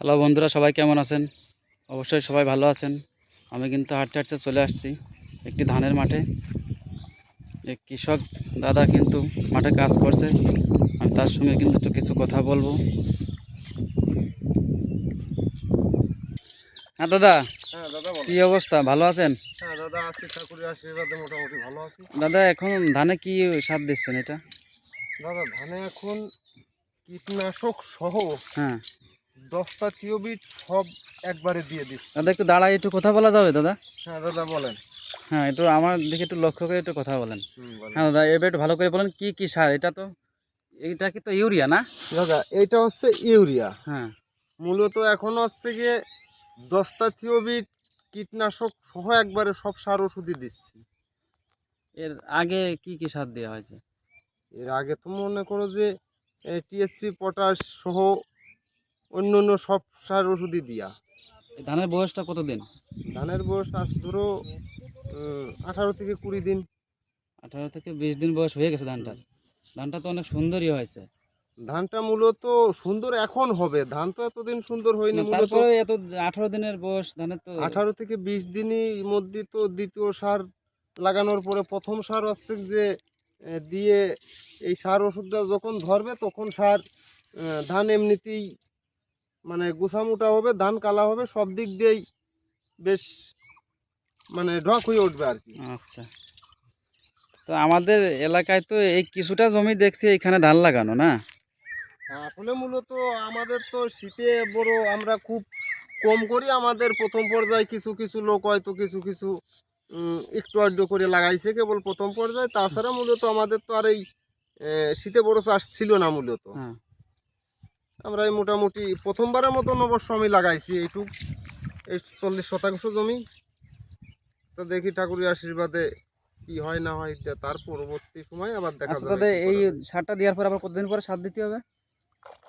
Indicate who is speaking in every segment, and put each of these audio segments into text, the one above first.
Speaker 1: Hello বন্ধুরা, সবাই কেমন আছেন? অবশ্যই সবাই ভালো আছেন। আমি কিন্তু হাঁটতে হাঁটতে চলে আসছি একটি ধানের মাঠে। এক কৃষক দাদা কিন্তু মাঠে কাজ করছে। আমি তার সঙ্গে কিন্তু একটু কিছু কথা বলবো। হ্যাঁ দাদা,
Speaker 2: হ্যাঁ দাদা
Speaker 1: কি
Speaker 2: বলেন।
Speaker 1: অবস্থা, ভালো আছেন?
Speaker 2: হ্যাঁ দাদা, আছি ঠাকুরের আশীর্বাদে মোটামুটি ভালো আছি।
Speaker 1: দাদা, এখন ধানে কি সার দিচ্ছেন এটা?
Speaker 2: দাদা ধানে এখন কীটনাশক সহ
Speaker 1: হ্যাঁ
Speaker 2: 10টা থিওবিট সব একবারে দিয়ে দিচ্ছি।
Speaker 1: দাদা, একটু দাঁড়ায় একটু কথা বলা যাবে দাদা?
Speaker 2: হ্যাঁ দাদা বলেন।
Speaker 1: হ্যাঁ, একটু আমার দিকে একটু লক্ষ্য করে একটু কথা বলেন।
Speaker 2: বলেন
Speaker 1: হ্যাঁ দাদা, এবার একটু ভালো করে বলেন, কি কি সার এটা? তো এইটা কি তো ইউরিয়া না?
Speaker 2: দাদা, এটা হচ্ছে ইউরিয়া।
Speaker 1: হ্যাঁ।
Speaker 2: মূলত এখন হচ্ছে গিয়ে 10টা থিওবিট কীটনাশক সহ একবারে সব সার ওষুধই দিচ্ছি।
Speaker 1: এর আগে কি কি সার দেওয়া হয়েছে?
Speaker 2: এর আগে তো মনে করো যে টিএসপি পটাশ সহ অন্য অন্য সব সার ওষুধই দিয়া।
Speaker 1: এই ধানের বয়সটা কতদিন?
Speaker 2: ধানের বয়স আজ ধরো 18 থেকে 20 দিন।
Speaker 1: 18 থেকে 20 দিন বয়স হয়ে গেছে ধানটার। ধানটা তো অনেক সুন্দরই হয়েছে।
Speaker 2: ধানটা মূলত সুন্দর এখন হবে, ধান তো এতদিন সুন্দর হয়নি।
Speaker 1: না,
Speaker 2: মূলত
Speaker 1: তারপরে এত 18 দিনের বয়স ধানের তো।
Speaker 2: 18 থেকে 20 দিনই মধ্যে তো দ্বিতীয় সার লাগানোর পরে প্রথম সার হচ্ছে যে দিয়ে এই সার ওষুধটা যখন ধরবে তখন সার ধান এমনিতেই মানে গুছামুটা হবে, ধান কালা হবে, সব দিক দিয়েই বেশ মানে ঢক হয়ে উঠবে আর কি।
Speaker 1: আচ্ছা, তো আমাদের এলাকায় তো এই কিছুটা জমি দেখছি এখানে ধান লাগানো না।
Speaker 2: আসলে মূলত আমাদের তো শীতে বড় আমরা খুব কম করি। আমাদের প্রথম পর্যায়ে কিছু কিছু লোক হয়তো কিছু কিছু একটু আধটু করে লাগাইছে কেবল প্রথম পর্যায়ে। তাছাড়া মূলত আমাদের তো আর এই শীতে বড় চাষ ছিল না মূলত।
Speaker 1: হ্যাঁ।
Speaker 2: আমরা এই মোটামুটি প্রথমবারের মতন অবশ্য আমি লাগাইছি এইটুক, এই 40 শতাংশ জমি। তো দেখি ঠাকুরের আশীর্বাদে কি হয় না হয়, তার পরবর্তী সময় আবার দেখা
Speaker 1: আচ্ছা
Speaker 2: যাবে
Speaker 1: দাদা,
Speaker 2: কি
Speaker 1: এই
Speaker 2: করা যায়।
Speaker 1: সারটা দেওয়ার পর আবার কতদিন পরে সার দিতে হবে?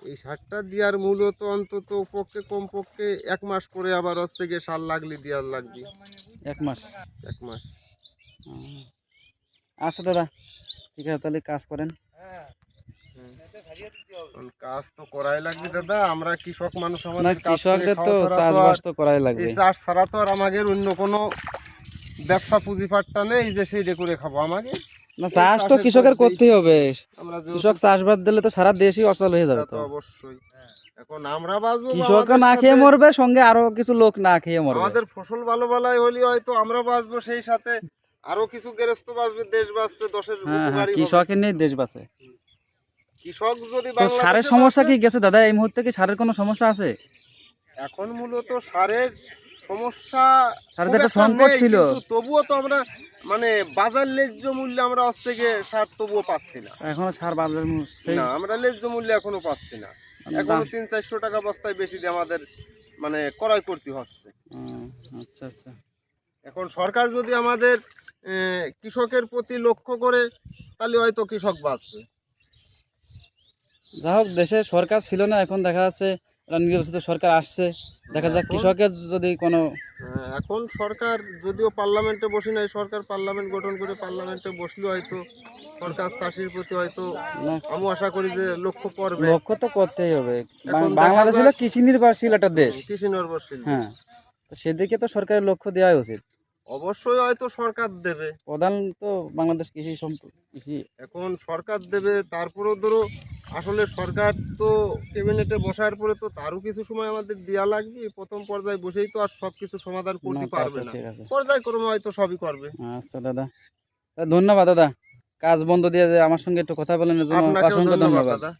Speaker 2: এই সারটা দেওয়ার মূলত অন্তত পক্ষে কমপক্ষে 1 মাস পরে আবার হচ্ছে গিয়ে সার লাগলে দেওয়ার লাগবে।
Speaker 1: 1 মাস?
Speaker 2: 1 মাস।
Speaker 1: হুম। আচ্ছা দাদা, ঠিক আছে, তাহলে কাজ করেন।
Speaker 2: কাজ তো করাই লাগবে দাদা, আমরা কৃষক মানুষ,
Speaker 1: না,
Speaker 2: আমাদের কাজ করে
Speaker 1: কৃষকদের তো
Speaker 2: খাওয়া ছাড়া তো
Speaker 1: চাষবাস
Speaker 2: আর,
Speaker 1: তো করাই
Speaker 2: এই
Speaker 1: লাগবে।
Speaker 2: চাষ ছাড়া তো আর আমাদের অন্য কোনো ব্যবসা পুঁজিপাটটা নেই যে সেইটা করে খাবো। আমাকে
Speaker 1: না,
Speaker 2: এই
Speaker 1: চাষ তো
Speaker 2: চাষের
Speaker 1: কৃষকের
Speaker 2: মধ্যেই
Speaker 1: করতেই হবে।
Speaker 2: আমরা
Speaker 1: কৃষক
Speaker 2: যেহেতু,
Speaker 1: চাষবাদ দিলে তো সারা দেশই অচল হয়ে যাবে
Speaker 2: তা তো
Speaker 1: তো।
Speaker 2: অবশ্যই। এখন আমরা বাঁচবো বা
Speaker 1: কৃষকও
Speaker 2: আমাদের
Speaker 1: না
Speaker 2: সাথে
Speaker 1: খেয়ে মরবে, সঙ্গে আরো কিছু লোক না খেয়ে মরবে।
Speaker 2: আমাদের ফসল ভালো ভালাই হলে হয়তো আমরা বাঁচবো, সেই সাথে আরো কিছু গেরস্ত বাঁচবে, দেশ বাঁচবে, দশের
Speaker 1: হ্যাঁ হ্যাঁ,
Speaker 2: উপকারী হবে।
Speaker 1: কৃষকের নিয়ে দেশ বাঁচে।
Speaker 2: কৃষক যদি
Speaker 1: তো সারের
Speaker 2: বাংলাদেশে
Speaker 1: সমস্যা
Speaker 2: বাঁচে।
Speaker 1: কি গেছে দাদা? এই মুহূর্তে কি সারের কোনো সমস্যা আছে?
Speaker 2: এখন মূলত সারের সমস্যা
Speaker 1: সারের তো
Speaker 2: খুব
Speaker 1: একটা
Speaker 2: একটা
Speaker 1: সংকট
Speaker 2: নেই,
Speaker 1: ছিল।
Speaker 2: কিন্তু তবুও তো আমরা মানে বাজার ন্যায্য মূল্যে আমরা হচ্ছে গিয়ে সার তবুও পাচ্ছি না।
Speaker 1: এখনো সার বাজার সেই
Speaker 2: না, আমরা ন্যায্য মূল্যে এখনো পাচ্ছি না। এখনো
Speaker 1: দাম।
Speaker 2: 300-400 টাকা বস্তায় বেশি দিয়ে আমাদের মানে ক্রয় করতে হচ্ছে।
Speaker 1: ও, আচ্ছা আচ্ছা।
Speaker 2: এখন সরকার যদি আমাদের কৃষকের প্রতি লক্ষ্য করে, তাহলে হয়তো কৃষক বাঁচবে।
Speaker 1: যাই হোক, দেশে সরকার ছিল না, এখন দেখা যাচ্ছে একটা নির্বাচিত সরকার আসছে। দেখা যাক
Speaker 2: এখন
Speaker 1: কৃষকের যদি কোনো।
Speaker 2: এখন সরকার যদিও পার্লামেন্টে বসে নাই, সরকার পার্লামেন্ট গঠন করে পার্লামেন্টে বসলে হয়তো সরকার চাষির প্রতি হয়তো
Speaker 1: না,
Speaker 2: আমি আশা করি যে লক্ষ্য করবে।
Speaker 1: লক্ষ্য তো করতেই হবে।
Speaker 2: এখন দেখা
Speaker 1: বাংলাদেশ হলো
Speaker 2: যাক,
Speaker 1: কৃষি নির্ভরশীল একটা দেশ।
Speaker 2: কৃষি নির্ভরশীল দেশ।
Speaker 1: হ্যাঁ, তো সেদিকে তো সরকারের লক্ষ্য দেওয়াই উচিত।
Speaker 2: অবশ্যই হয়তো সরকার দেবে।
Speaker 1: প্রধান তো বাংলাদেশ কৃষি কৃষি।
Speaker 2: এখন সরকার দেবে, তারপরেও ধরো আসলে সরকার তো ক্যাবিনেটে বসার পরে তো তারও কিছু সময় আমাদের দেওয়া লাগবে। প্রথম পর্যায়ে বসেই তো আর সব কিছু সমাধান
Speaker 1: না,
Speaker 2: করতে
Speaker 1: তা
Speaker 2: পারবে
Speaker 1: তো
Speaker 2: না।
Speaker 1: ঠিক আছে।
Speaker 2: পর্যায়ক্রমে হয়তো সবই করবে।
Speaker 1: আচ্ছা দাদা, তা ধন্যবাদ দাদা। কাজ বন্ধ দিয়ে আমার সঙ্গে একটু কথা বলার জন্য
Speaker 2: আপনাকেও
Speaker 1: অসংখ্য
Speaker 2: ধন্যবাদ
Speaker 1: ধন্যবাদ।
Speaker 2: দাদা।